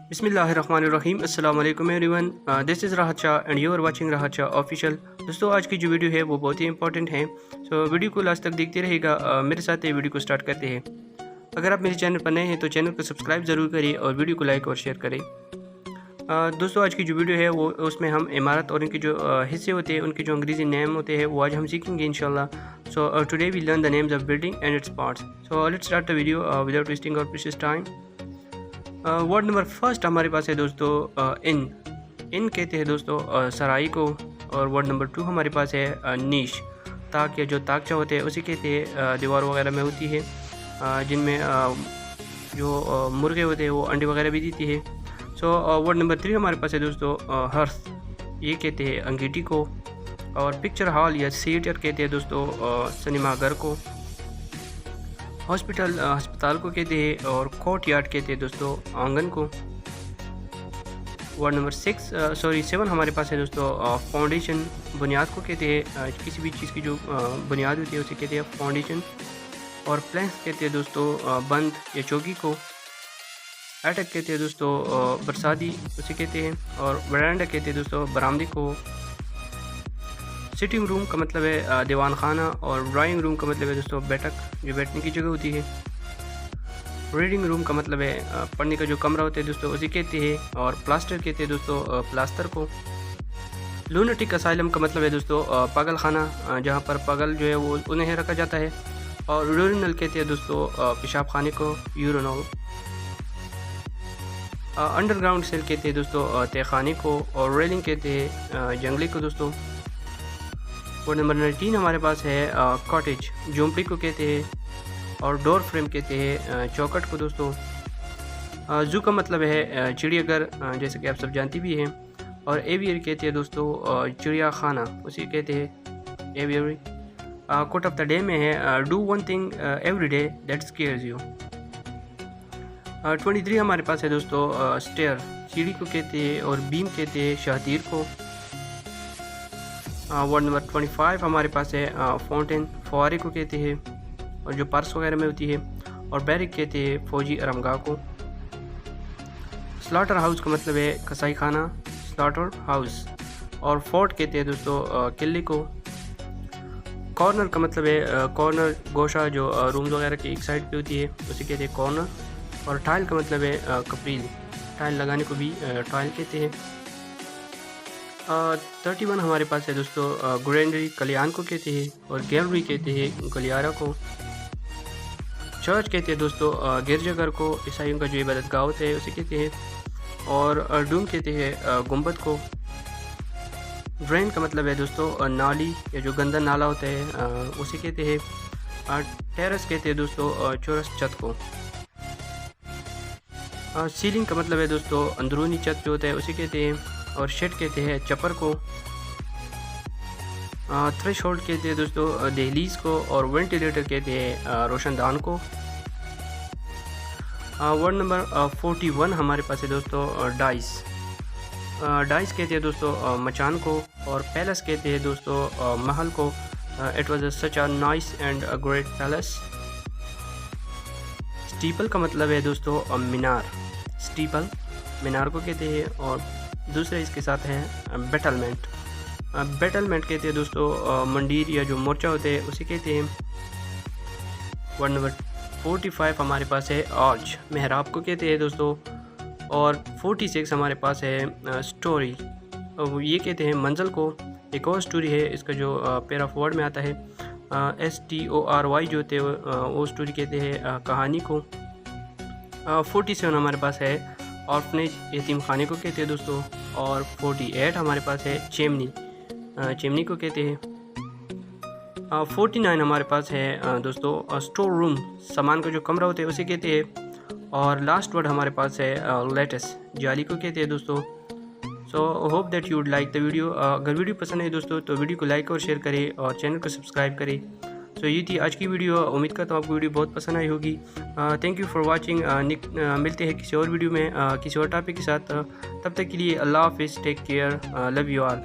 बिस्मिल्लाहिर्रहमानिर्रहीम अस्सलाम वालेकुम everyone. This is Rahat Shah and you are watching Rahat Shah official. दोस्तों, आज की जो वीडियो है वो बहुत ही इंपॉर्टेंट है, सो वीडियो को लास्ट तक देखते रहिएगा। मेरे साथ ये वीडियो को स्टार्ट करते हैं। अगर आप मेरे चैनल पर नए हैं तो चैनल को सब्सक्राइब ज़रूर करिए और वीडियो को लाइक और शेयर करें। दोस्तों, आज की जो वीडियो है वो उसमें हम इमारत और इनके जो हिस्से होते हैं, उनके जो अंग्रेज़ी नेम होते हैं वो आज हम सीखेंगे इंशाल्लाह। So today we learn the names of building and its parts. So let's start the video without wasting our precious time. Word number first हमारे पास है दोस्तों इन कहते हैं दोस्तों सराई को। और वर्ड नंबर 2 हमारे पास है नीश। ताक या जो ताकचा होते हैं उसी कहते हैं, दीवार वगैरह में होती है, जिनमें जो मुर्गे होते हैं वो अंडे वगैरह भी देती है। सो वर्ड नंबर 3 हमारे पास है दोस्तों हर्स। ये कहते हैं अंगीठी को। और पिक्चर हॉल या थिएटर कहते हैं दोस्तों सिनेमा घर को। अस्पताल को कहते हैं। और कोर्ट यार्ड कहते हैं दोस्तों आंगन को। वर्ड नंबर 7 हमारे पास है दोस्तों फाउंडेशन। बुनियाद को कहते हैं, किसी भी चीज़ की जो बुनियाद होती है उसे कहते हैं फाउंडेशन। और प्लैंक्स कहते हैं दोस्तों बंद या चौकी को। एटक कहते हैं दोस्तों बरसाती उसे कहते हैं। और वरांडा कहते हैं दोस्तों बरामदे को। सिटिंग रूम का मतलब है दीवान खाना। और ड्राइंग रूम का मतलब है दोस्तों बैठक, जो बैठने की जगह होती है। रीडिंग रूम का मतलब है पढ़ने का जो कमरा होता है दोस्तों उसे कहते हैं। और प्लास्टर कहते हैं दोस्तों प्लास्टर को। लूनेटिक असाइलम का मतलब है दोस्तों पागल खाना, जहाँ पर पागल जो है वो उन्हें रखा जाता है। और यूरिनल कहते हैं दोस्तों पेशाब खाने को, यूरिनल। अंडरग्राउंड सेल कहते हैं दोस्तों तहखाने को। और रेलिंग कहते हैं जंगले को दोस्तों। वर्ड नंबर 19 हमारे पास है कॉटेज। झोंपड़ी को कहते हैं। और डोर फ्रेम कहते हैं चौखट को दोस्तों। जू का मतलब है चिड़ियाघर, जैसे कि आप सब जानती भी हैं। और एवियरी कहते हैं दोस्तों चिड़िया खाना, उसे कहते हैं aviary. Quote of the day में है do one thing every day that scares you. 23 हमारे पास है दोस्तों स्टेयर। सीढ़ी को कहते हैं। और बीम कहते हैं शाहतीर को। वर्ड नंबर 25 हमारे पास है फाउंटेन। फुहारे को कहते हैं, और जो पर्स वगैरह में होती है। और बैरिक कहते हैं फौजी आरामगाह को। स्लॉटर हाउस का मतलब है कसाई खाना, स्लॉटर हाउस। और फोर्ट कहते हैं दोस्तों किले को। कॉर्नर का मतलब है कॉर्नर गोशा, जो रूम्स वगैरह की एक साइड पे होती है उसे कहते हैं कॉर्नर। और टाइल का मतलब है कपरील, टाइल लगाने को भी टाइल कहते हैं। 31 हमारे पास है दोस्तों ग्रैंडरी, कल्याण को कहते हैं। और गैलरी कहते हैं गलियारा को। चर्च कहते हैं दोस्तों गिरजाघर को, ईसाइयों का जो इबादतगाह होता है उसे कहते हैं। और डूम कहते हैं गुंबद को। ड्रेन का मतलब है दोस्तों नाली या जो गंदा नाला होता है उसे कहते हैं। टेरेस कहते हैं दोस्तों चौरस छत को। सीलिंग का मतलब है दोस्तों अंदरूनी छत जो होता है उसे कहते हैं। और शेड कहते हैं चपर को। थ्रेशोल्ड कहते हैं दोस्तों दहलीज को। और वेंटिलेटर कहते हैं रोशनदान को। वर्ड नंबर 41 हमारे पास है दोस्तों डाइस। डाइस कहते हैं दोस्तों मचान को। और पैलेस कहते हैं दोस्तों महल को। It was such a nice and a great palace. Steeple का मतलब है दोस्तों मीनार, स्टीपल मीनार को कहते हैं। और दूसरे इसके साथ है बैटलमेंट। बैटलमेंट कहते हैं दोस्तों मंदिर या जो मोर्चा होते हैं उसे कहते हैं। वर्ड नंबर 45 हमारे पास है आर्च, मेहराब को कहते हैं दोस्तों। और 46 हमारे पास है स्टोरी, ये कहते हैं मंजिल को। एक और स्टोरी है, इसका जो पेयर ऑफ वर्ड में आता है STORY जो होते हैं वो स्टोरी कहते हैं कहानी को। 47 हमारे पास है ऑर्फनेज, यतीम खाने को कहते हैं दोस्तों। और 48 हमारे पास है चिमनी, चिमनी को कहते हैं। 49 हमारे पास है दोस्तों स्टोर रूम, सामान का जो कमरा होता है उसे कहते हैं। और लास्ट वर्ड हमारे पास है लेटेस, जाली को कहते हैं दोस्तों। So hope that you would like the video. अगर वीडियो पसंद है दोस्तों तो वीडियो को लाइक और शेयर करें और चैनल को सब्सक्राइब करें। सो ये थी आज की वीडियो। उम्मीद करता हूँ आपको वीडियो बहुत पसंद आई होगी। Thank you for watching. मिलते हैं किसी और वीडियो में किसी और टॉपिक के साथ। तब तक के लिए अल्लाह हाफिज़, take care, love you all.